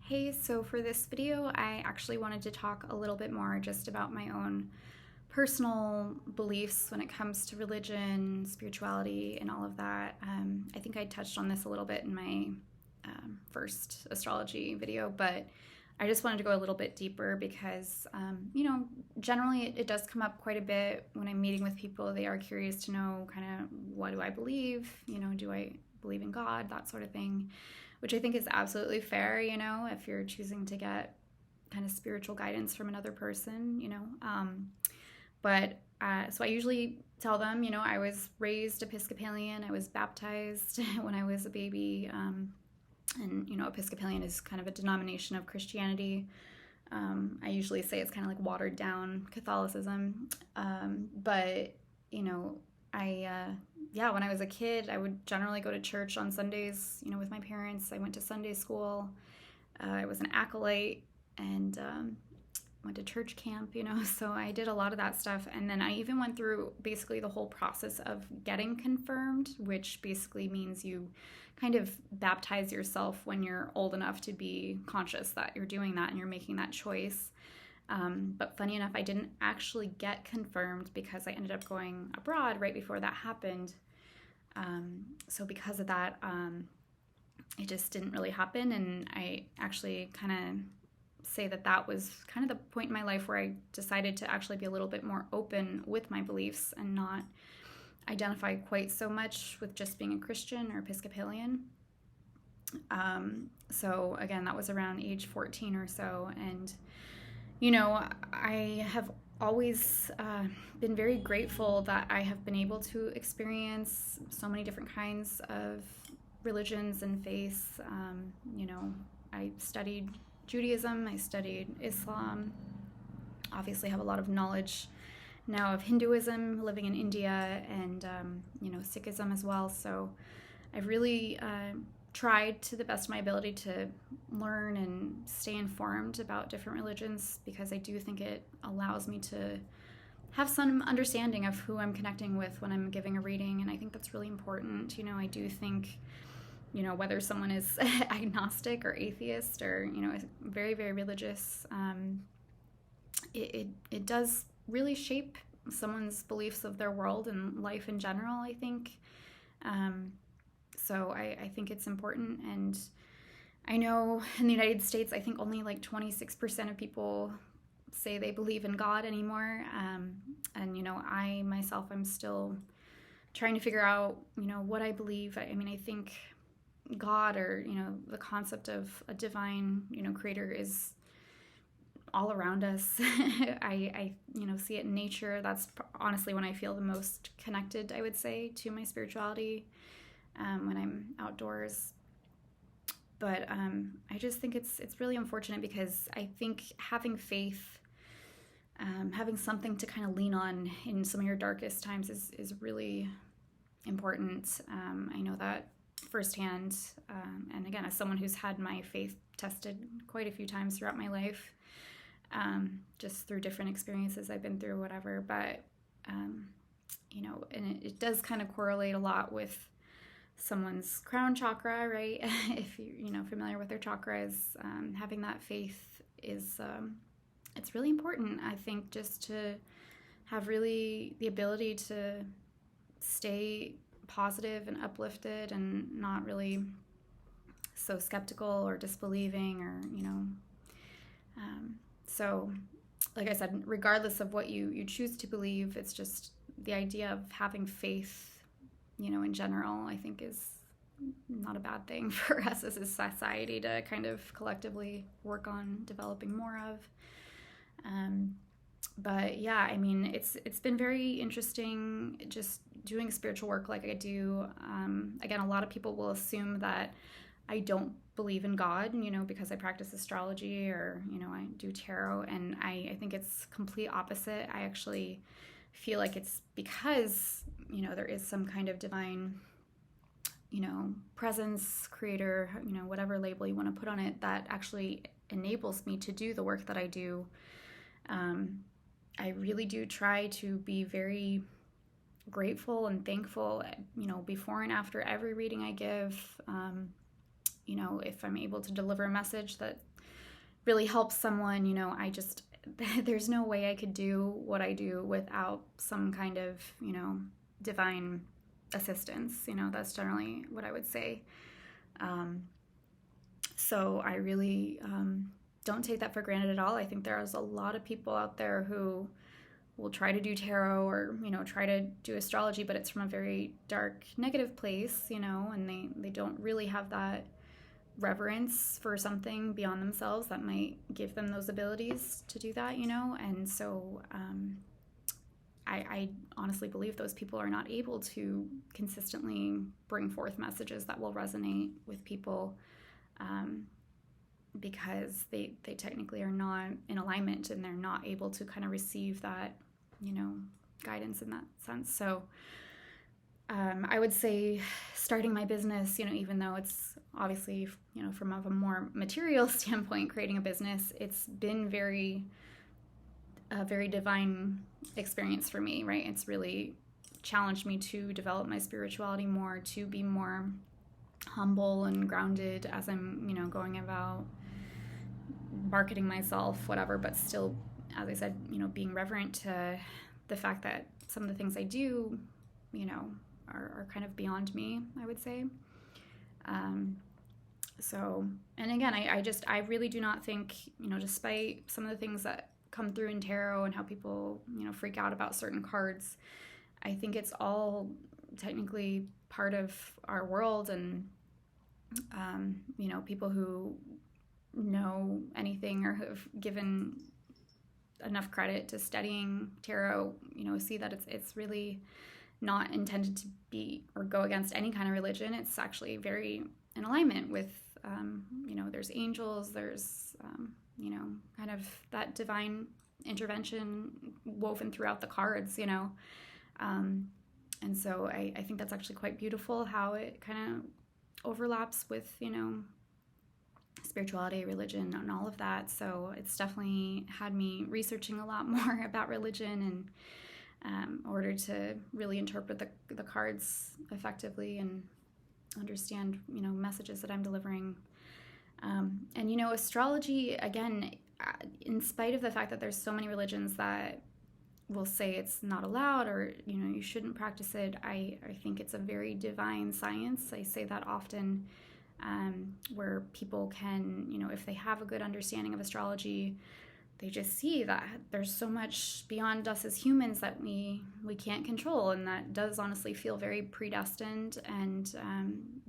Hey, so for this video, I actually wanted to talk a little bit more just about my own personal beliefs when it comes to religion, spirituality, and all of that. I think I touched on this a little bit in my first astrology video, but I just wanted to go a little bit deeper because, generally it does come up quite a bit when I'm meeting with people. They are curious to know kind of what do I believe, do I believe in God, that sort of thing, which I think is absolutely fair, if you're choosing to get kind of spiritual guidance from another person. So I usually tell them, I was raised Episcopalian. I was baptized when I was a baby. Episcopalian is kind of a denomination of Christianity. I usually say it's kind of like watered down Catholicism. But, when I was a kid, I would generally go to church on Sundays, with my parents. I went to Sunday school. I was an acolyte and went to church camp, so I did a lot of that stuff. And then I even went through basically the whole process of getting confirmed, which basically means you kind of baptize yourself when you're old enough to be conscious that you're doing that and you're making that choice. But funny enough, I didn't actually get confirmed because I ended up going abroad right before that happened. So because of that, it just didn't really happen. And I actually kind of say that was kind of the point in my life where I decided to actually be a little bit more open with my beliefs and not identify quite so much with just being a Christian or Episcopalian. So again, that was around age 14 or so. And, I have always been very grateful that I have been able to experience so many different kinds of religions and faiths. I studied Judaism, I studied Islam, obviously have a lot of knowledge now of Hinduism, living in India, and Sikhism as well. So I've really tried to the best of my ability to learn and stay informed about different religions, because I do think it allows me to have some understanding of who I'm connecting with when I'm giving a reading, and I think that's really important. I do think, whether someone is agnostic or atheist or, very, very religious, it does really shape someone's beliefs of their world and life in general, I think. So I think it's important. And I know in the United States, I think only like 26% of people say they believe in God anymore. And, I myself, I'm still trying to figure out, what I believe. I think God, or, the concept of a divine, creator is all around us. I see it in nature. That's honestly when I feel the most connected, I would say, to my spirituality, when I'm outdoors. But I just think it's really unfortunate, because I think having faith, having something to kind of lean on in some of your darkest times is really important. I know that firsthand. And again, as someone who's had my faith tested quite a few times throughout my life, just through different experiences I've been through, whatever. But, and it does kind of correlate a lot with someone's crown chakra, right? If you're, familiar with their chakras, having that faith is, it's really important, I think, just to have really the ability to stay positive and uplifted and not really so skeptical or disbelieving, or, so like I said, regardless of what you choose to believe, it's just the idea of having faith, in general, I think is not a bad thing for us as a society to kind of collectively work on developing more of. But yeah, it's been very interesting just doing spiritual work like I do. Again, a lot of people will assume that I don't believe in God, because I practice astrology, or, I do tarot. And I think it's complete opposite. I actually feel like it's because, there is some kind of divine, presence, creator, whatever label you want to put on it, that actually enables me to do the work that I do. I really do try to be very grateful and thankful, before and after every reading I give. if I'm able to deliver a message that really helps someone, there's no way I could do what I do without some kind of, divine assistance. That's generally what I would say. So I really don't take that for granted at all. I think there's a lot of people out there who will try to do tarot or, try to do astrology, but it's from a very dark, negative place, and they don't really have that reverence for something beyond themselves that might give them those abilities to do that, and so I honestly believe those people are not able to consistently bring forth messages that will resonate with people because they technically are not in alignment and they're not able to kind of receive that, guidance in that sense. So I would say starting my business, even though it's obviously, from a more material standpoint, creating a business, it's been a very divine experience for me, right? It's really challenged me to develop my spirituality more, to be more humble and grounded as I'm, going about marketing myself, whatever, but still, as I said, being reverent to the fact that some of the things I do, are kind of beyond me, I would say. So, and again, I really do not think, despite some of the things that come through in tarot and how people, freak out about certain cards, I think it's all technically part of our world. And, people who know anything or have given enough credit to studying tarot, see that it's really not intended to be or go against any kind of religion. It's actually very in alignment with, there's angels, there's, kind of that divine intervention woven throughout the cards, and so I think that's actually quite beautiful how it kind of overlaps with, spirituality, religion, and all of that. So it's definitely had me researching a lot more about religion and in order to really interpret the cards effectively and understand, messages that I'm delivering. And, astrology, again, in spite of the fact that there's so many religions that will say it's not allowed or, you shouldn't practice it, I think it's a very divine science. I say that often, where people can, if they have a good understanding of astrology, they just see that there's so much beyond us as humans that we can't control, and that does honestly feel very predestined, and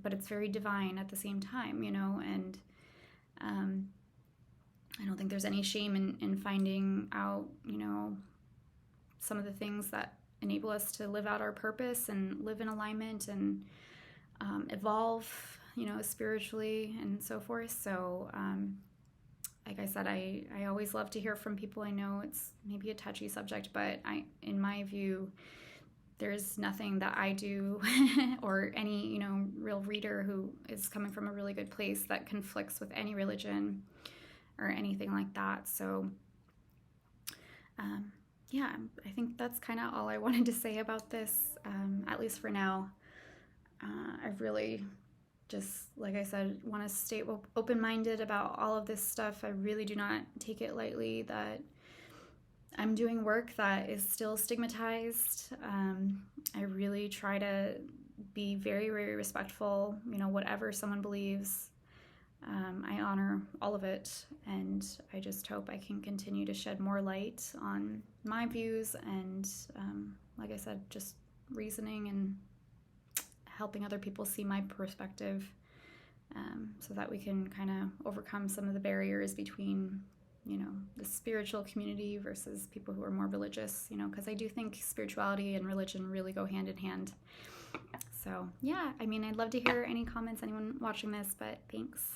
but it's very divine at the same time, and I don't think there's any shame in finding out, some of the things that enable us to live out our purpose and live in alignment and evolve, spiritually and so forth. So like I said, I always love to hear from people. I know it's maybe a touchy subject, but in my view, there's nothing that I do or any, real reader who is coming from a really good place that conflicts with any religion or anything like that. So, yeah, I think that's kind of all I wanted to say about this, at least for now. I've really just, like I said, want to stay open-minded about all of this stuff. I really do not take it lightly that I'm doing work that is still stigmatized. I really try to be very, very respectful, whatever someone believes. I honor all of it, and I just hope I can continue to shed more light on my views and, like I said, just reasoning and helping other people see my perspective, so that we can kind of overcome some of the barriers between, the spiritual community versus people who are more religious, because I do think spirituality and religion really go hand in hand. So, yeah, I'd love to hear any comments, anyone watching this, but thanks.